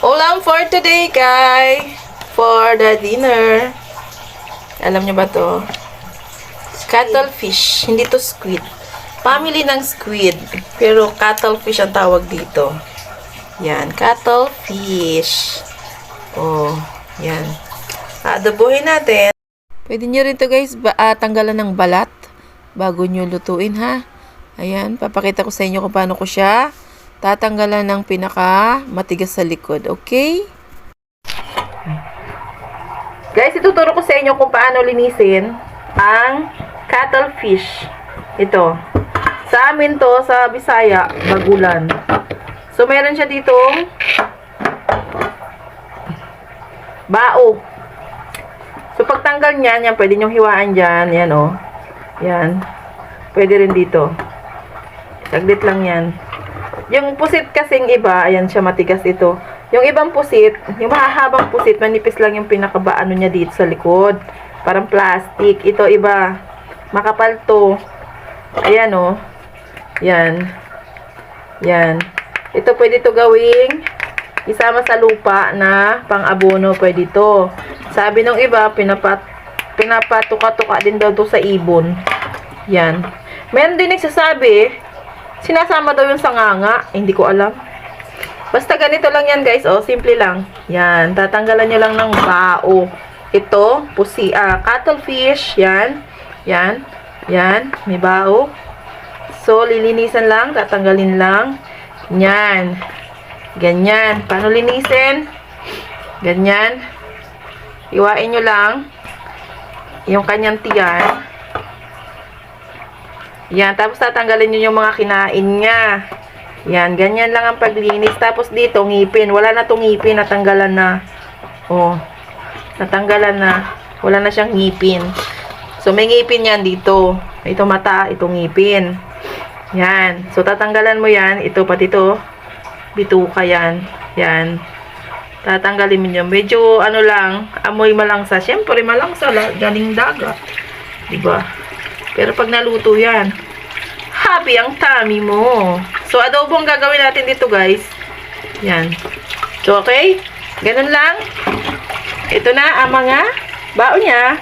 Ulam for today, guys. For the dinner. Alam niyo ba to? Cuttlefish. Hindi to squid. Family ng squid. Pero cuttlefish ang tawag dito. Yan. Cuttlefish. Oh. Yan. Adobohin natin. Pwede nyo rin to guys, tanggalan ng balat bago nyo lutuin ha. Ayan, papakita ko sa inyo kung paano ko siya tatanggalan ng pinaka matigas sa likod. Okay? Guys, ituturo ko sa inyo kung paano linisin ang cuttlefish. Ito. Sa amin to, sa Bisaya, bagulan. So, meron siya ditong bao. So, pagtanggal niyan, yan, pwede nyong hiwaan dyan. Yan, o. Yan. Pwede rin dito. Saglit lang yan. Yung pusit kasing iba, ayan siya, matigas ito. Yung ibang pusit, yung mahahabang pusit, manipis lang yung pinakabaano niya dito sa likod. Parang plastic. Ito, iba. Makapal to. Ayan, o. Yan. Yan. Ito, pwede to gawing isama sa lupa na pang-abono. Pwede to. Sabi ng iba, pinapatuka-tuka din daw to sa ibon. Yan. Meron din nagsasabi, sinasama daw yung sanganga. Hindi ko alam. Basta ganito lang yan guys. Oh, simple lang. Yan. Tatanggalan nyo lang ng bao. Ito, cuttlefish. Yan. Yan. Yan. May bao. So, lilinisan lang. Tatanggalin lang. Yan. Ganyan. Paano linisin? Ganyan. Iwain nyo lang yung kanyang tiyan. Yan. Tapos tatanggalin nyo yung mga kinain niya. Yan. Ganyan lang ang paglinis. Tapos dito, ngipin. Wala na itong ngipin. Natanggalan na. Oh. Natanggalan na. Wala na siyang ngipin. So, may ngipin yan dito. Ito mata. Ito ngipin. Yan. So, tatanggalan mo yan. Ito pati ito. Bituka yan. Yan. Tatanggalin mo yun. Medyo, ano lang, amoy malangsa. Siyempre, malangsa, galing dagat. Diba? Pero pag naluto yan, happy ang tummy mo. So, adobo ang gagawin natin dito, guys. Yan. So, okay? Ganun lang. Ito na ang mga bao niya.